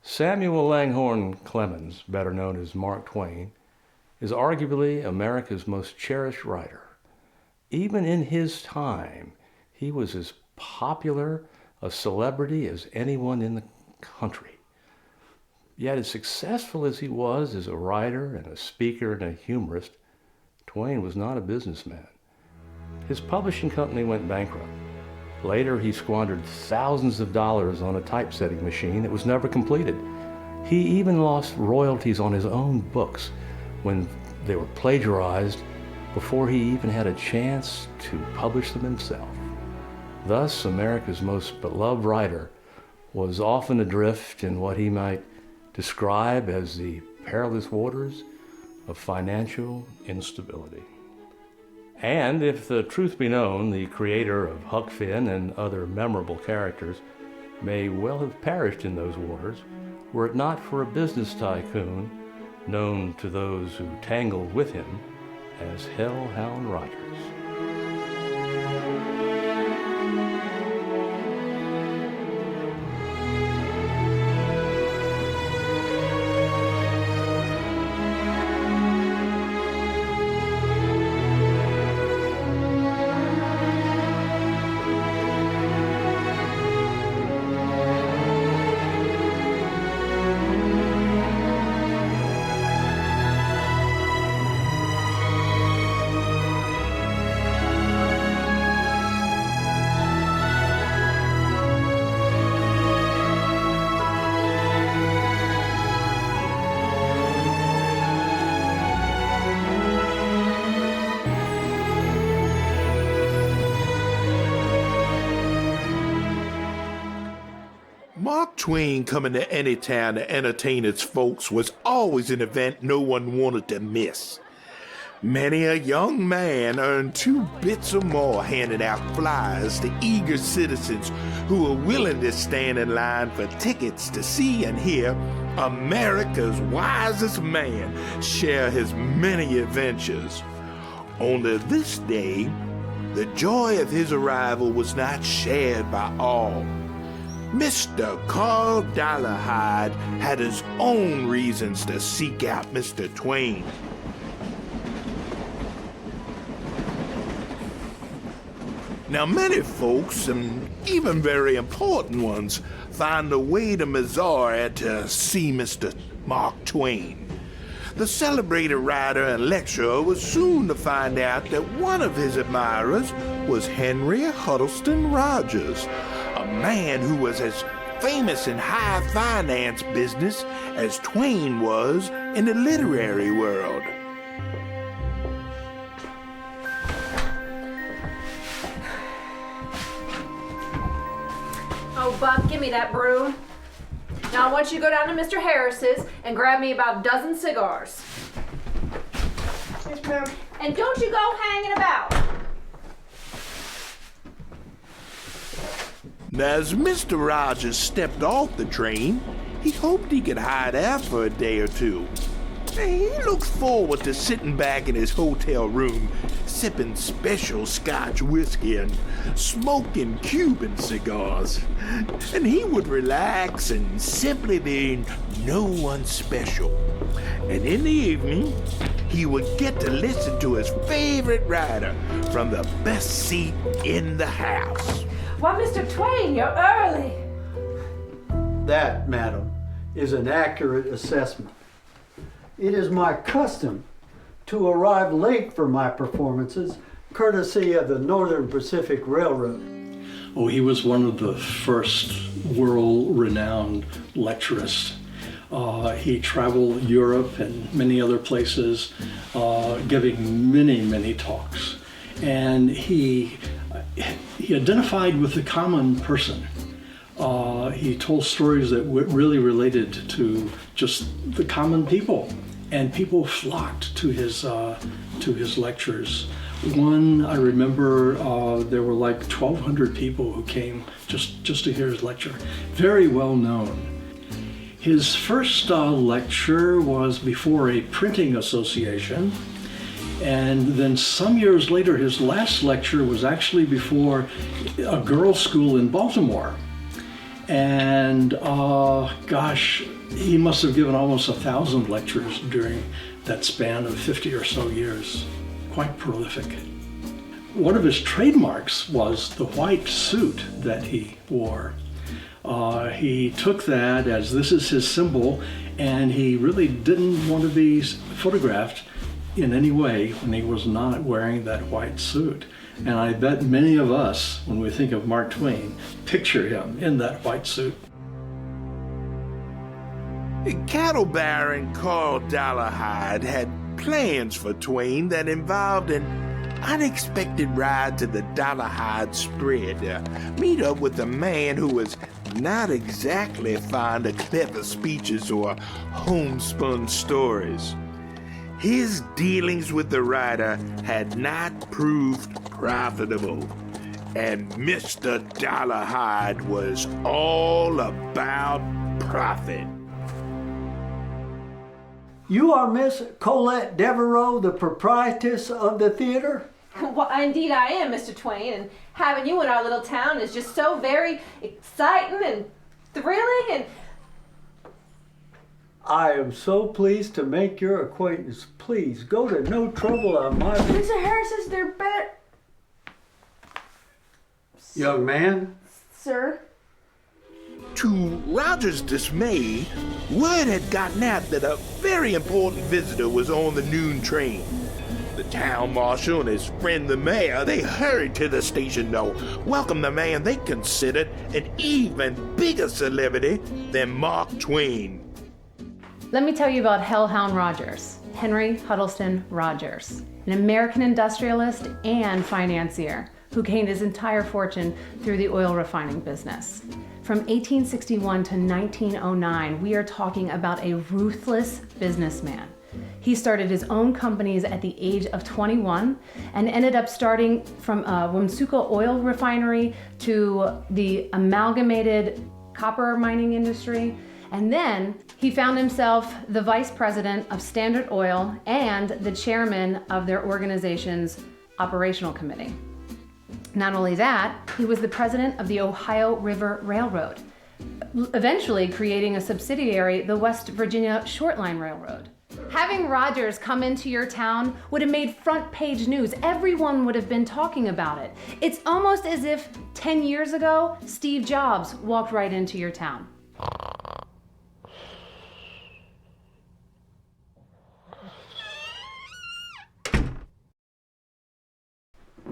Samuel Langhorne Clemens, better known as Mark Twain, is arguably America's most cherished writer. Even in his time, he was as popular a celebrity as anyone in the country. Yet, as successful as he was as a writer and a speaker and a humorist, Twain was not a businessman. His publishing company went bankrupt. Later, he squandered thousands of dollars on a typesetting machine that was never completed. He even lost royalties on his own books when they were plagiarized before he even had a chance to publish them himself. Thus, America's most beloved writer was often adrift in what he might describe as the perilous waters of financial instability. And if the truth be known, the creator of Huck Finn and other memorable characters may well have perished in those waters were it not for a business tycoon known to those who tangled with him as Hellhound Rogers. Mark Twain coming to any town to entertain its folks was always an event no one wanted to miss. Many a young man earned 2 bits or more handing out flyers to eager citizens who were willing to stand in line for tickets to see and hear America's wisest man share his many adventures. Only this day, the joy of his arrival was not shared by all. Mr. Carl Dollarhide had his own reasons to seek out Mr. Twain. Now, many folks, and even very important ones, find a way to Missouri to see Mr. Mark Twain. The celebrated writer and lecturer was soon to find out that one of his admirers was Henry Huddleston Rogers, a man who was as famous in high finance business as Twain was in the literary world. Oh, Buck, give me that broom. Now I want you to go down to Mr. Harris's and grab me about a dozen cigars. Yes, ma'am. And don't you go hanging about. Now, as Mr. Rogers stepped off the train, he hoped he could hide out for a day or two. He looked forward to sitting back in his hotel room, sipping special Scotch whiskey and smoking Cuban cigars. And he would relax and simply be no one special. And in the evening, he would get to listen to his favorite writer from the best seat in the house. Why, Mr. Twain, you're early. That, madam, is an accurate assessment. It is my custom to arrive late for my performances, courtesy of the Northern Pacific Railroad. Oh, he was one of the first world-renowned lecturers. He traveled Europe and many other places, giving many talks. And he identified with the common person. He told stories that really related to just the common people, and people flocked to his lectures. One, I remember, there were like 1,200 people who came just to hear his lecture. Very well known. His first lecture was before a printing association, and then some years later, his last lecture was actually before a girls' school in Baltimore. And gosh, he must have given almost 1,000 lectures during that span of 50 or so years. Quite prolific. One of his trademarks was the white suit that he wore. He took that as this is his symbol, and he really didn't want to be photographed in any way when he was not wearing that white suit. And I bet many of us, when we think of Mark Twain, picture him in that white suit. Cattle Baron Carl Dolarhyde had plans for Twain that involved an unexpected ride to the Dolarhyde spread to meet up with a man who was not exactly fond of clever speeches or homespun stories. His dealings with the writer had not proved profitable, and Mr. Dolarhyde was all about profit. You are Miss Colette Devereaux, the proprietress of the theater? Well, indeed I am, Mr. Twain, and having you in our little town is just so very exciting and thrilling and... I am so pleased to make your acquaintance. Please, go to no trouble on my... Mr. Harris says they're better... Young man? Sir? To Roger's dismay, word had gotten out that a very important visitor was on the noon train. The town marshal and his friend the mayor, they hurried to the station to welcome the man they considered an even bigger celebrity than Mark Twain. Let me tell you about Hellhound Rogers, Henry Huddleston Rogers, an American industrialist and financier who gained his entire fortune through the oil refining business. From 1861 to 1909, we are talking about a ruthless businessman. He started his own companies at the age of 21 and ended up starting from Woonsooko Oil Refinery to the Amalgamated Copper Mining Industry. And then he found himself the vice president of Standard Oil and the chairman of their organization's operational committee. Not only that, he was the president of the Ohio River Railroad, eventually creating a subsidiary, the West Virginia Short Line Railroad. Having Rogers come into your town would have made front page news. Everyone would have been talking about it. It's almost as if 10 years ago, Steve Jobs walked right into your town.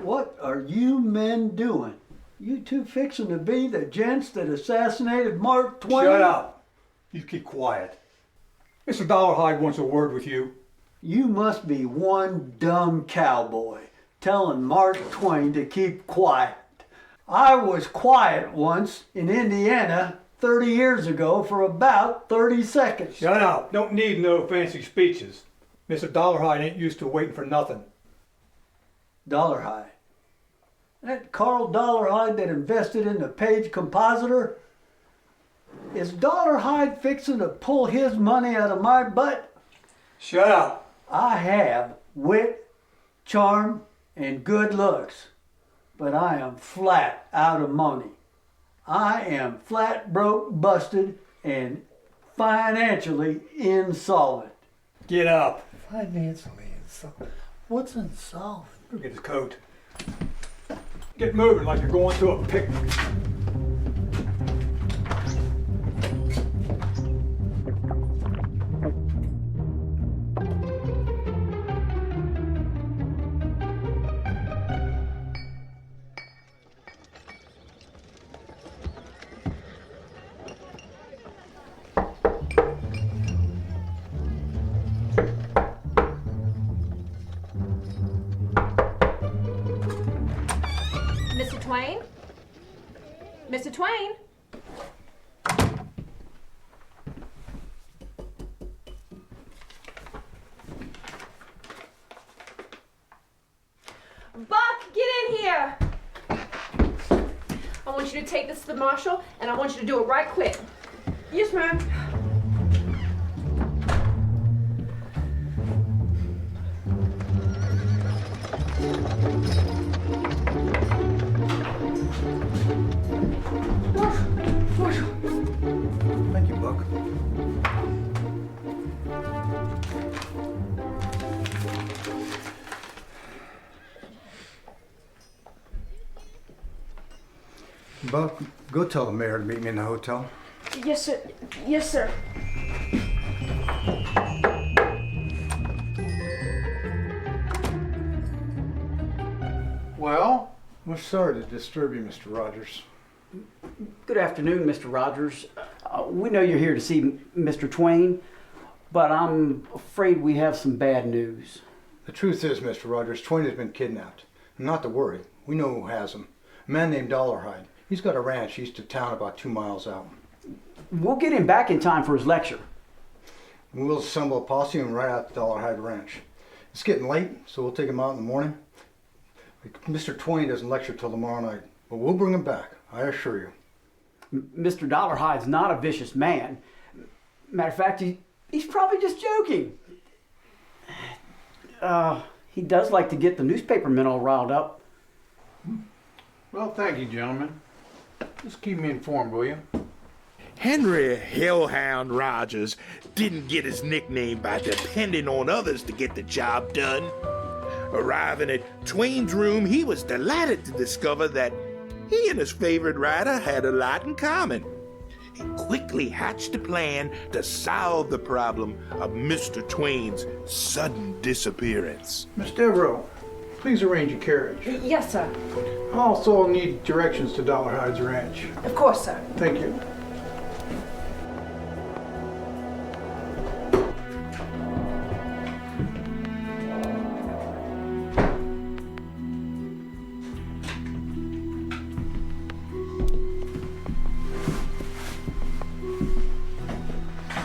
What are you men doing? You two fixing to be the gents that assassinated Mark Twain? Shut up. You keep quiet. Mr. Dolarhyde wants a word with you. You must be one dumb cowboy telling Mark Twain to keep quiet. I was quiet once in Indiana 30 years ago for about 30 seconds. Shut up. Don't need no fancy speeches. Mr. Dolarhyde ain't used to waiting for nothing. Dolarhyde. That Carl Dolarhyde that invested in the Page Compositor? Is Dolarhyde fixing to pull his money out of my butt? Shut up. I have wit, charm, and good looks, but I am flat out of money. I am flat broke, busted, and financially insolvent. Get up. Financially insolvent. What's insolvent? Go get his coat. Get moving like you're going to a picnic. Mr. Twain? Mr. Twain? Buck, get in here! I want you to take this to the marshal, and I want you to do it right quick. Yes, ma'am. Marshal, Buck, go tell the mayor to meet me in the hotel. Yes, sir. Yes, sir. Well, we're sorry to disturb you, Mr. Rogers. Good afternoon, Mr. Rogers. We know you're here to see Mr. Twain, but I'm afraid we have some bad news. The truth is, Mr. Rogers, Twain has been kidnapped. And not to worry, we know who has him. A man named Dollarhide. He's got a ranch east of town about 2 miles out. We'll get him back in time for his lecture. We'll assemble a posse and ride out to Dollarhide Ranch. It's getting late, so we'll take him out in the morning. Mr. Twain doesn't lecture till tomorrow night, but we'll bring him back, I assure you. Mr. Dollarhide's not a vicious man. Matter of fact, he's probably just joking. He does like to get the newspaper men all riled up. Well, thank you, gentlemen. Just keep me informed, will you? Henry Hellhound Rogers didn't get his nickname by depending on others to get the job done. Arriving at Twain's room, he was delighted to discover that he and his favorite writer had a lot in common. He quickly hatched a plan to solve the problem of Mr. Twain's sudden disappearance. Miss Devereaux, please arrange a carriage. Yes, sir. I also need directions to Dollarhide's ranch. Of course, sir. Thank you.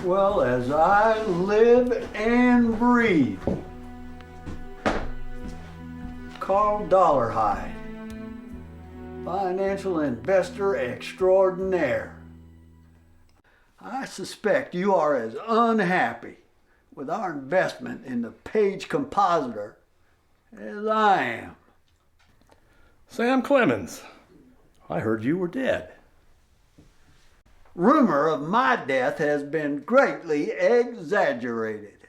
Well, as I live and breathe, Carl Dollarhide, financial investor extraordinaire. I suspect you are as unhappy with our investment in the Page Compositor as I am. Sam Clemens, I heard you were dead. Rumor of my death has been greatly exaggerated.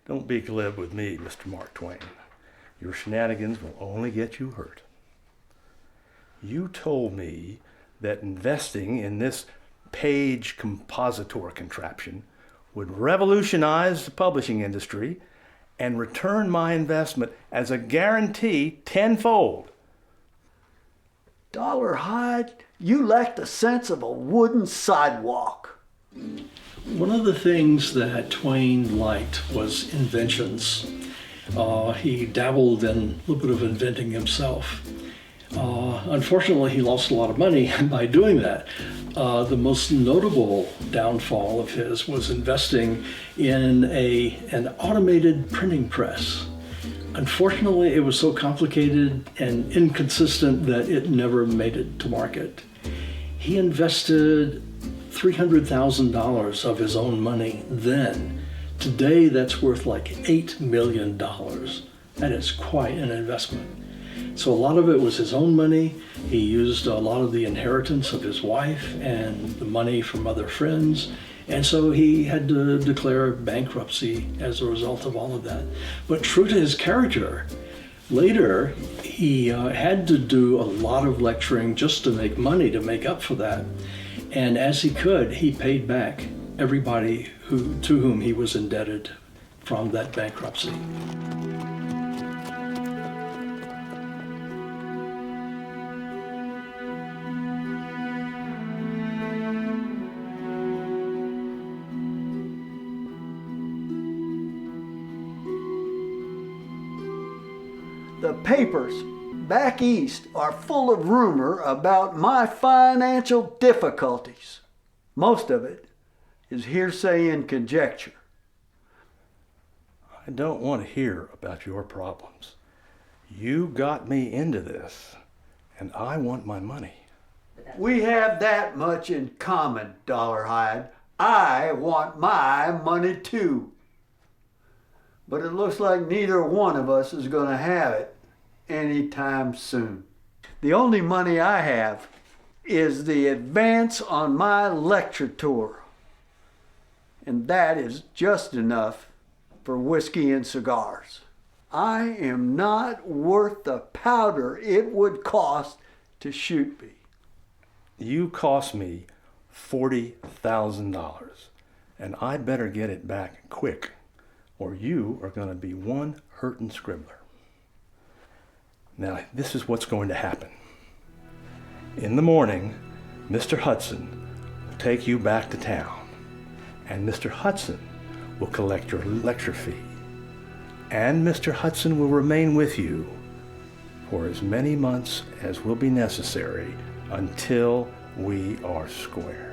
Don't be glib with me, Mr. Mark Twain. Your shenanigans will only get you hurt. You told me that investing in this Page Compositor contraption would revolutionize the publishing industry and return my investment as a guarantee tenfold. Dollarhide, you lack the sense of a wooden sidewalk. One of the things that Twain liked was inventions. He dabbled in a little bit of inventing himself. Unfortunately, he lost a lot of money by doing that. The most notable downfall of his was investing in an automated printing press. Unfortunately, it was so complicated and inconsistent that it never made it to market. He invested $300,000 of his own money then. Today, that's worth like $8 million. That is quite an investment. So a lot of it was his own money. He used a lot of the inheritance of his wife and the money from other friends. And so he had to declare bankruptcy as a result of all of that. But true to his character, later he had to do a lot of lecturing just to make money to make up for that. And as he could, he paid back everybody to whom he was indebted from that bankruptcy. The papers back east are full of rumor about my financial difficulties. Most of it is hearsay and conjecture. I don't want to hear about your problems. You got me into this, and I want my money. We have that much in common, Dollarhide. I want my money too. But it looks like neither one of us is going to have it anytime soon. The only money I have is the advance on my lecture tour. And that is just enough for whiskey and cigars. I am not worth the powder it would cost to shoot me. You cost me $40,000, and I better get it back quick, or you are going to be one hurtin' scribbler. Now, this is what's going to happen. In the morning, Mr. Hudson will take you back to town, and Mr. Hudson will collect your lecture fee. And Mr. Hudson will remain with you for as many months as will be necessary until we are square.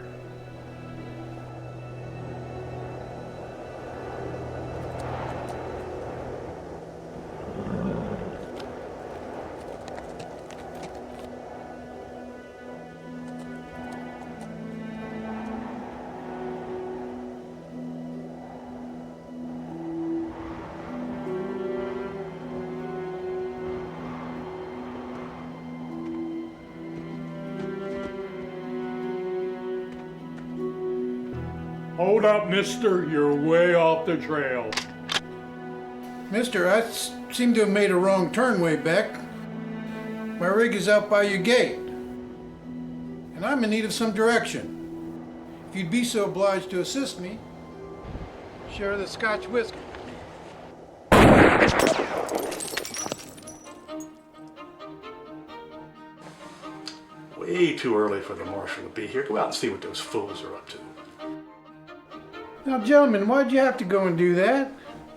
Hold up, mister. You're way off the trail. Mister, I seem to have made a wrong turn way back. My rig is out by your gate, and I'm in need of some direction. If you'd be so obliged to assist me, share the Scotch whiskey. Way too early for the marshal to be here. Go out and see what those fools are up to. Now, gentlemen, why'd you have to go and do that?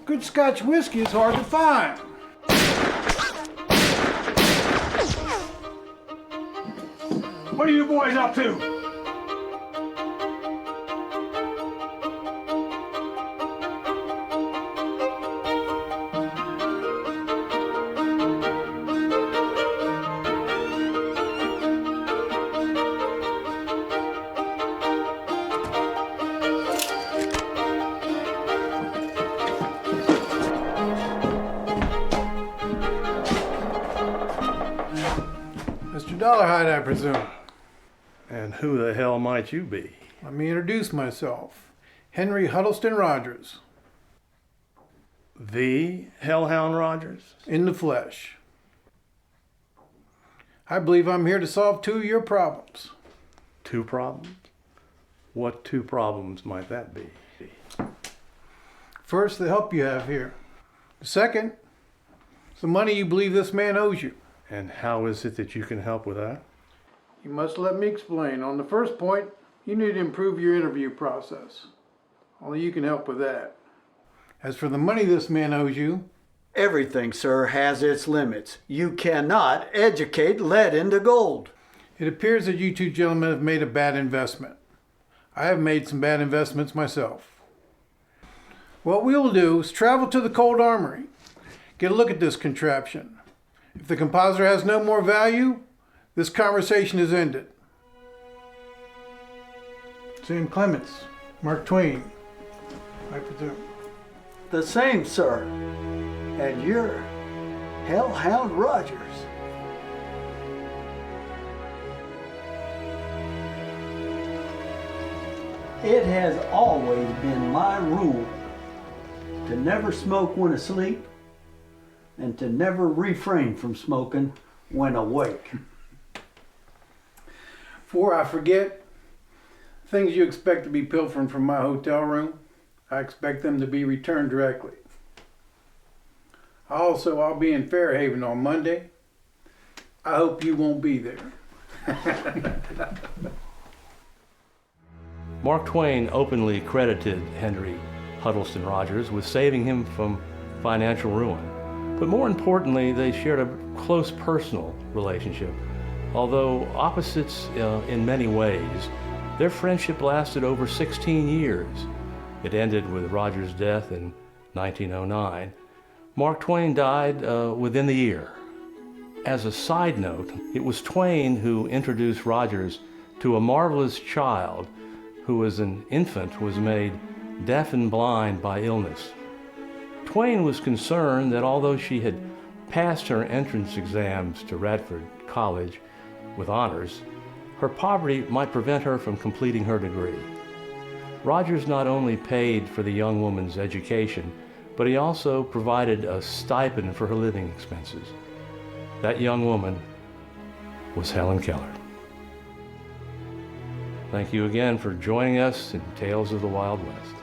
Good Scotch whiskey is hard to find. What are you boys up to? Mr. Dollarhide, I presume. And who the hell might you be? Let me introduce myself. Henry Huddleston Rogers, The Hellhound Rogers? in the flesh. I believe I'm here to solve two of your problems. Two problems? What two problems might that be? First, the help you have here. Second, it's the money you believe this man owes you. And how is it that you can help with that? You must let me explain. On the first point, you need to improve your interview process. Only you can help with that. As for the money this man owes you, Everything, sir, has its limits. You cannot educate lead into gold. it appears that you two gentlemen have made a bad investment. I have made some bad investments myself. What we'll do is travel to the Cold Armory, get a look at this contraption. If the compositor has no more value, this conversation is ended. Sam Clements, Mark Twain, I presume. The same, sir. And you're Hellhound Rogers. It has always been my rule to never smoke when asleep and to never refrain from smoking when awake. Before I forget, things you expect to be pilfering from my hotel room, I expect them to be returned directly. Also, I'll be in Fairhaven on Monday. I hope you won't be there. Mark Twain openly credited Henry Huddleston Rogers with saving him from financial ruin. But more importantly, they shared a close personal relationship. Although opposites in many ways, their friendship lasted over 16 years. It ended with Rogers' death in 1909. Mark Twain died within the year. As a side note, it was Twain who introduced Rogers to a marvelous child who as an infant was made deaf and blind by illness. Twain was concerned that although she had passed her entrance exams to Radford College with honors, her poverty might prevent her from completing her degree. Rogers not only paid for the young woman's education, but he also provided a stipend for her living expenses. That young woman was Helen Keller. Thank you again for joining us in Tales of the Wild West.